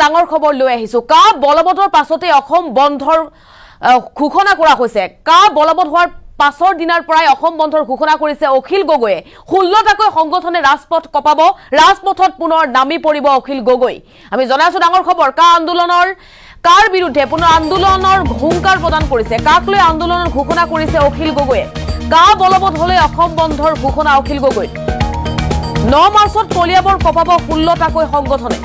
ডাঙৰ খবৰ লৈ আহিছো কা বলবতৰ পাছতে অসম বন্ধৰ ঘোষণা কৰা হৈছে কা বলবত হোৱাৰ পাছৰ দিনৰ পৰাই অসম বন্ধৰ ঘোষণা কৰিছে অখিল গগৈয়ে 16টাকৈ সংগঠনে ৰাজপথ কপাব ৰাজপথত পুনৰ নামি পৰিব অখিল গগৈ আমি জনাইছো ডাঙৰ খবৰ কা আন্দোলনৰ কাৰ বিৰুদ্ধে পুনৰ আন্দোলনৰ হুংকাৰ প্ৰদান কৰিছে কাক লৈ আন্দোলনৰ ঘোষণা কৰিছে অখিল গগৈয়ে কা বলবত হলে অসম বন্ধৰ ঘোষণা অখিল গগৈ 9 মাৰ্চত কলিয়াবৰ কপাব 16টাকৈ সংগঠনে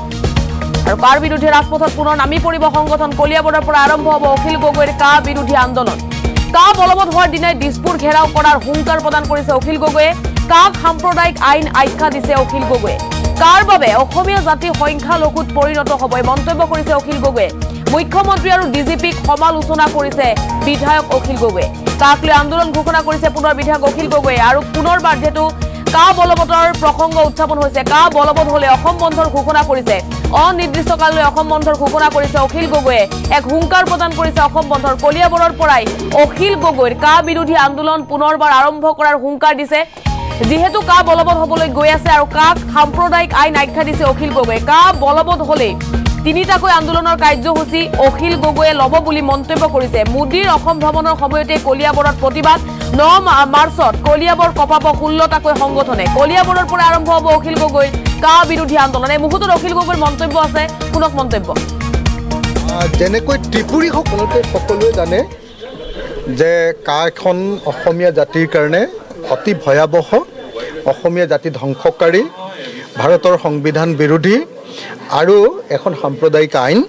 আৰু কাৰ বিৰুদ্ধে ৰাজপথত পুনৰ নামি পৰিব সংগঠন কলিয়াবৰৰ পৰা আৰম্ভ হ'ব অখিল গগৈৰ কা বিৰোধী আন্দোলন কা বলবৎ হোৱাৰ দিনাই দিছপুৰ ঘেৰাও কৰাৰ হুংকাৰ প্ৰদান কৰিছে অখিল গগৈয়ে কাক সাম্প্ৰদায়িক আইন আখ্যা দিছে অখিল গগৈয়ে কাৰ বাবে অসমীয়া জাতি সংখ্যালঘুত পৰিণত হ'ব মন্তব্য কৰিছে অখিল গগৈয়ে মুখ্যমন্ত্ৰী আৰু ডিজিপিক সমালোচনা কৰিছে বিধায়ক অখিল গগৈয়ে কাক লৈ আন্দোলন ঘোষণা কৰিছে পুনৰ বিধায়ক অখিল গগৈয়ে আৰু পুনৰবাৰ যেটো কা বলবতৰ প্ৰসংগ উত্থাপন হৈছে কা বলবত হলে অসম বন্ধৰ ঘোষণা কৰিছে অনিৰ্দিষ্টকাললৈ অসম বন্ধৰ ঘোষণা কৰিছে অখিল গগৈয়ে এক হুংকাৰ প্ৰদান কৰিছে অসম বন্ধৰ কলিয়াবৰৰ পৰাই অখিল গগৈৰ কা বিৰোধী আন্দোলন পুনৰবাৰ আৰম্ভ কৰাৰ হুংকাৰ দিছে যেহেতু কা বলবত হবলৈ গৈ আছে আৰু কাক সাম্প্ৰদায়িক আইন আখ্যা দিছে অখিল গগৈয়ে কা বলবত হলে তিনিটাকৈ আন্দোলনৰ কাৰ্যসূচী অখিল গগৈয়ে লব বুলি মন্তব্য কৰিছে মোদীৰ অসম ভ্ৰমণৰ সময়তে কলিয়াবৰত প্ৰতিবাদ 9 মাৰ্চত কলিয়াবৰ কপাব 16টাকৈ সংগঠনে কলিয়াবৰৰ পৰা আৰম্ভ হ'ব অখিল গগৈৰ কা বিৰোধী আন্দোলন এই মুহূৰ্তত অখিল গগৈৰ মন্তব্য আছে পুনক মন্তব্য যেনেকৈ ত্ৰিপুৰী সকলোৱে জানে যে কা এখন অসমীয়া জাতিৰ কাৰণে অতি ভয়াবহ অসমীয়া জাতি ধ্বংসকাৰী ভাৰতৰ সংবিধান বিৰোধী আৰু এখন সাম্প্ৰদায়িক আইন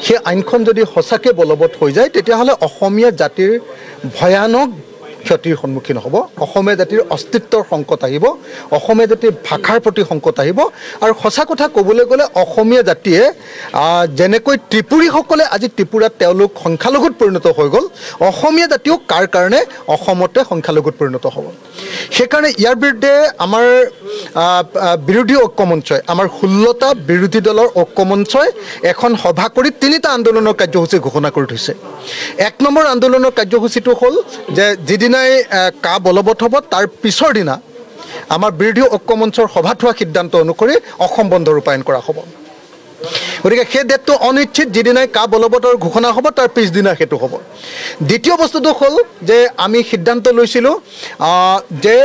সেই আইনখন যদি সঁচাকে বলবৎ হৈ যায় তেতিয়াহ'লে অসমীয়া জাতিৰ ভয়ানক ক্ষতিৰ সন্মুখীন হ'ব অসমীয়া জাতিৰ অস্তিত্বৰ সংকট আহিব অসমীয়া জাতিৰ ভাষাৰ প্ৰতি সংকট আহিব আৰু সঁচা কথা ক'বলৈ গ'লে অসমীয়া জাতিয়ে যেনেকৈ ত্ৰিপুৰীসকলে আজি ত্ৰিপুৰাত তেওঁলোক সংখ্যালঘুত পৰিণত হৈ গ'ল অসমীয়া জাতিও কাৰ কাৰণে অসমতে সংখ্যালঘুত পৰিণত হ'ব সেইকাৰণে ইয়াৰ বিৰুদ্ধে আমাৰ বিৰোধী ঐক্যমঞ্চই আমাৰ 16টা বিৰোধী দলৰ ঐক্যমঞ্চই এখন সভা কৰি 3টা আন্দোলনৰ কাৰ্যসূচী ঘোষণা কৰি থৈছে 1 নম্বৰ আন্দোলনৰ কাৰ্যসূচীটো হ'ল যে যিদিনাই কা বলবৎ হ'ব তাৰ পিছৰ দিনা আমাৰ বিৰোধী ঐক্যমঞ্চৰ সভাত হোৱা সিদ্ধান্ত অনুসৰি অসম বন্ধ ৰূপায়ণ কৰা হ'ব গতিকে সেই ডেটটো অনিশ্চিত যিদিনাই কা বলবতৰ ঘোষণা হ'ব তাৰ পিছদিনা সেইটো হ'ব দ্বিতীয় বস্তুটো হ'ল যে আমি সিদ্ধান্ত লৈছিলোঁ যে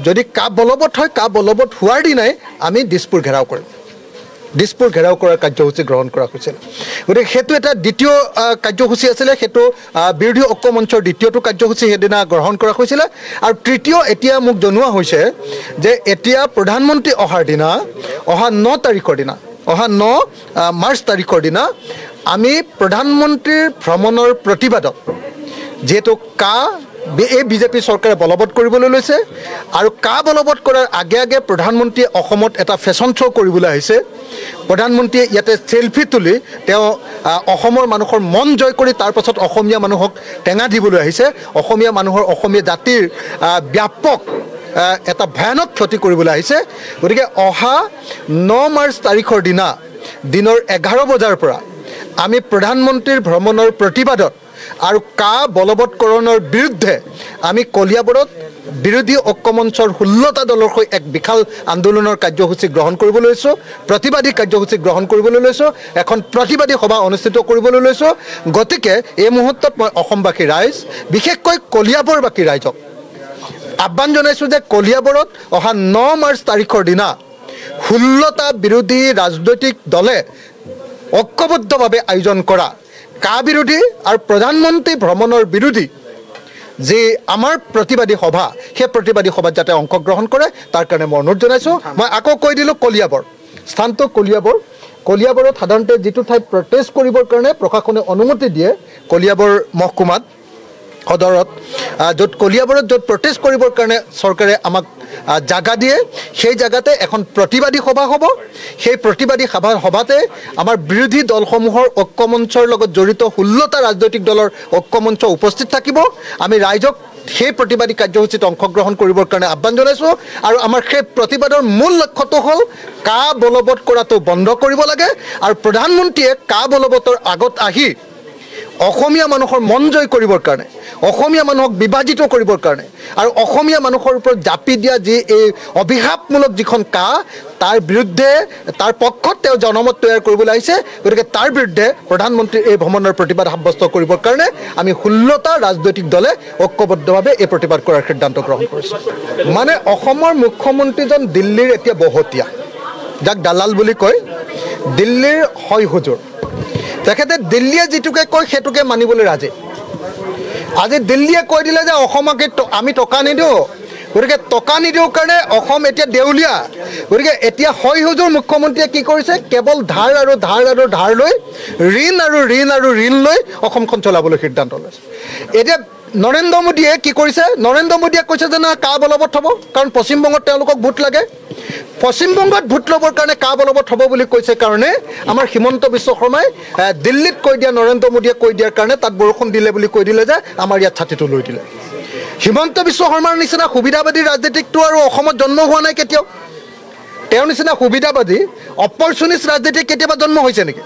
যদি কা বলবৎ হয় কা বলবৎ হোৱাৰ দিনাই আমি দিছপুৰ ঘেৰাও কৰিম দিছপুৰ ঘেৰাও কৰাৰ কাৰ্যসূচী গ্ৰহণ কৰা হৈছিল গতিকে সেইটো এটা দ্বিতীয় কাৰ্যসূচী আছিলে সেইটো বিৰোধী ঐক্যমঞ্চৰ দ্বিতীয়টো কাৰ্যসূচী সেইদিনা গ্ৰহণ কৰা হৈছিলে আৰু তৃতীয় এতিয়া মোক জনোৱা হৈছে যে এতিয়া প্ৰধানমন্ত্ৰী অহাৰ দিনা অহা 9 তাৰিখৰ দিনা অহা 9 মাৰ্চ তাৰিখৰ দিনা আমি প্ৰধানমন্ত্ৰীৰ ভ্ৰমণৰ প্ৰতিবাদত যেহেতু কা এই বিজেপি চৰকাৰে বলবৎ কৰিবলৈ লৈছে আৰু কা বলবৎ কৰাৰ আগে আগে প্ৰধানমন্ত্ৰীয়ে অসমত এটা ফেশ্বন শ্ব' কৰিবলৈ আহিছে প্ৰধানমন্ত্ৰীয়ে ইয়াতে সেলফি তুলি তেওঁ অসমৰ মানুহৰ মন জয় কৰি তাৰ পাছত অসমীয়া মানুহক টেঙা দিবলৈ আহিছে অসমীয়া মানুহৰ অসমীয়া জাতিৰ ব্যাপক এটা ভয়ানক ক্ষতি কৰিবলৈ আহিছে গতিকে অহা 9 মাৰ্চ তাৰিখৰ দিনা দিনৰ 11 বজাৰ পৰা আমি প্ৰধানমন্ত্ৰীৰ ভ্ৰমণৰ প্ৰতিবাদত আৰু কা বলবৎকৰণৰ বিৰুদ্ধে আমি কলিয়াবৰত বিৰোধী ঐক্যমঞ্চৰ 16টা দলৰ হৈ এক বিশাল আন্দোলনৰ কাৰ্যসূচী গ্ৰহণ কৰিবলৈ লৈছোঁ প্ৰতিবাদী কাৰ্যসূচী গ্ৰহণ কৰিবলৈ লৈছোঁ এখন প্ৰতিবাদী সভা অনুষ্ঠিত কৰিবলৈ লৈছোঁ গতিকে এই মুহূৰ্তত মই অসমবাসী ৰাইজ বিশেষকৈ কলিয়াবৰবাসী ৰাইজক আহ্বান জনাইছোঁ যে কলিয়াবৰত অহা 9 মাৰ্চ তাৰিখৰ দিনা 16টা বিৰোধী ৰাজনৈতিক দলে ঐক্যবদ্ধভাৱে আয়োজন কৰা কা বিৰোধী আৰু প্ৰধানমন্ত্ৰী ভ্ৰমণৰ বিৰোধী যে আমাৰ প্ৰতিবাদী সভা সেই প্ৰতিবাদী সভাত যাতে অংশগ্ৰহণ কৰে তাৰ কাৰণে মই অনুৰোধ জনাইছোঁ মই আকৌ কৈ দিলোঁ কলিয়াবৰ স্থানটো কলিয়াবৰত সাধাৰণতে যিটো ঠাইত প্ৰটেষ্ট কৰিবৰ কাৰণে প্ৰশাসনে অনুমতি দিয়ে কলিয়াবৰ মহকুমাত সদৰত য'ত কলিয়াবৰত য'ত প্ৰটেষ্ট কৰিবৰ কাৰণে চৰকাৰে আমাক জাগা দিয়ে সেই জাগাতে এখন প্ৰতিবাদী সভা হ'ব সেই প্ৰতিবাদী সভাতে আমাৰ বিৰোধী দলসমূহৰ ঐক্যমঞ্চৰ লগত জড়িত 16টা ৰাজনৈতিক দলৰ ঐক্যমঞ্চ উপস্থিত থাকিব আমি ৰাইজক সেই প্ৰতিবাদী কাৰ্যসূচীত অংশগ্ৰহণ কৰিবৰ কাৰণে আহ্বান জনাইছোঁ আৰু আমাৰ সেই প্ৰতিবাদৰ মূল লক্ষ্যটো হ'ল কা বলবৎ কৰাটো বন্ধ কৰিব লাগে আৰু প্ৰধানমন্ত্ৰীয়ে কা বলবতৰ আগত আহি অসমীয়া মানুহৰ মন জয় কৰিবৰ কাৰণে অসমীয়া মানুহক বিভাজিত কৰিবৰ কাৰণে আৰু অসমীয়া মানুহৰ ওপৰত জাপি দিয়া যি এই অভিশাপমূলক যিখন তাৰ বিৰুদ্ধে তাৰ পক্ষত তেওঁ জনমত তৈয়াৰ কৰিবলৈ আহিছে গতিকে তাৰ বিৰুদ্ধে প্ৰধানমন্ত্ৰীৰ এই ভ্ৰমণৰ প্ৰতিবাদ সাব্যস্ত কৰিবৰ কাৰণে আমি 16টা ৰাজনৈতিক দলে ঐক্যবদ্ধভাৱে এই প্ৰতিবাদ কৰাৰ সিদ্ধান্ত গ্ৰহণ কৰিছোঁ মানে অসমৰ মুখ্যমন্ত্ৰীজন দিল্লীৰ এতিয়া বহতীয়া যাক দালাল বুলি কয় দিল্লীৰ হয় হুজুৰ তেখেতে দিল্লীয়ে যিটোকে কয় সেইটোকে মানিবলৈ ৰাজি আজি দিল্লীয়ে কৈ দিলে যে অসমকে আমি টকা নিদিওঁ গতিকে টকা নিদিওঁ কাৰণে অসম এতিয়া দেউলীয়া গতিকে এতিয়া হয় হুজুৰ মুখ্যমন্ত্ৰীয়ে কি কৰিছে কেৱল ধাৰ আৰু ধাৰ আৰু ধাৰ লৈ ঋণ আৰু ঋণ আৰু ঋণ লৈ অসমখন চলাবলৈ সিদ্ধান্ত লৈছে এতিয়া নৰেন্দ্ৰ মোদীয়ে কি কৰিছে নৰেন্দ্ৰ মোদীয়ে কৈছে যে না কা বলবৎ হ'ব কাৰণ পশ্চিমবংগত তেওঁলোকক ভোট লাগে পশ্চিমবংগত ভোট ল'বৰ কাৰণে কা বলবৎ হ'ব বুলি কৈছে কাৰণে আমাৰ হিমন্ত বিশ্ব শৰ্মাই দিল্লীত কৈ দিয়া নৰেন্দ্ৰ মোদীয়ে কৈ দিয়াৰ কাৰণে তাত বৰষুণ দিলে বুলি কৈ দিলে যে আমাৰ ইয়াত ছাতিটো লৈ দিলে হিমন্ত বিশ্ব শৰ্মাৰ নিচিনা সুবিধাবাদী ৰাজনীতিকটো আৰু অসমত জন্ম হোৱা নাই কেতিয়াও তেওঁৰ নিচিনা সুবিধাবাদী অপৰচুনিষ্ট ৰাজনীতিক কেতিয়াবা জন্ম হৈছে নেকি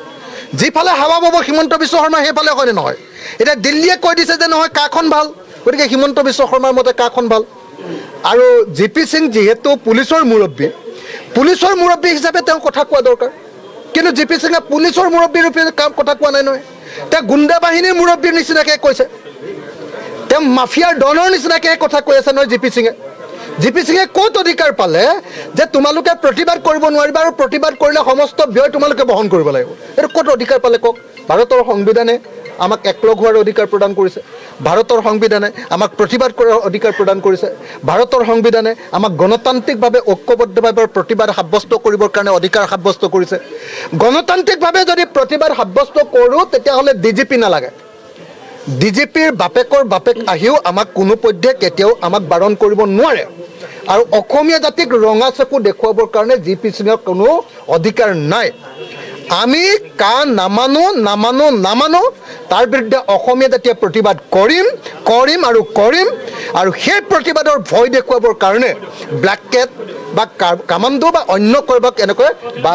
যিফালে হাৱা বব হিমন্ত বিশ্ব শৰ্মা সেইফালে হয়নে নহয় এতিয়া দিল্লীয়ে কৈ দিছে যে নহয় কাখন ভাল গতিকে হিমন্ত বিশ্ব শৰ্মাৰ মতে কাখন ভাল আৰু জিপি সিং যিহেতু পুলিচৰ মুৰব্বী হিচাপে তেওঁ কথা কোৱা দৰকাৰ কিন্তু জিপি সিঙে পুলিচৰ মুৰব্বীৰ ৰূপে কথা কোৱা নাই নহয় তেওঁ গুণ্ডা বাহিনীৰ মুৰব্বীৰ নিচিনাকৈ কৈছে তেওঁ মাফিয়াৰ ডনৰ নিচিনাকৈ কথা কৈ আছে নহয় জিপি সিঙে ক'ত অধিকাৰ পালে যে তোমালোকে প্ৰতিবাদ কৰিব নোৱাৰিবা আৰু প্ৰতিবাদ কৰিলে সমস্ত ব্যয় তোমালোকে বহন কৰিব লাগিব এইটো ক'ত অধিকাৰ পালে কওক ভাৰতৰ সংবিধানে আমাক একলগ হোৱাৰ অধিকাৰ প্ৰদান কৰিছে ভাৰতৰ সংবিধানে আমাক প্ৰতিবাদ কৰাৰ অধিকাৰ প্ৰদান কৰিছে ভাৰতৰ সংবিধানে আমাক গণতান্ত্ৰিকভাৱে ঐক্যবদ্ধভাৱে প্ৰতিবাদ সাব্যস্ত কৰিবৰ কাৰণে অধিকাৰ সাব্যস্ত কৰিছে গণতান্ত্ৰিকভাৱে যদি প্ৰতিবাদ সাব্যস্ত কৰোঁ তেতিয়াহ'লে ডিজিপি নালাগে ডিজিপিৰ বাপেকৰ বাপেক আহিও আমাক কোনো পধ্যে কেতিয়াও আমাক বাৰণ কৰিব নোৱাৰে আৰু অসমীয়া জাতিক ৰঙা চকু দেখুৱাবৰ কাৰণে জিপি সিঙৰ কোনো অধিকাৰ নাই আমি কা নামানো তাৰ বিৰুদ্ধে অসমীয়া জাতিয়ে প্ৰতিবাদ কৰিম আৰু সেই প্ৰতিবাদৰ ভয় দেখুৱাবৰ কাৰণে ব্লেক কেট বা কামাণ্ডো বা অন্য কৰবাক এনেকৈ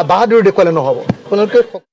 বাহাদুৰি দেখুৱালে নহ'ব আপোনালোকে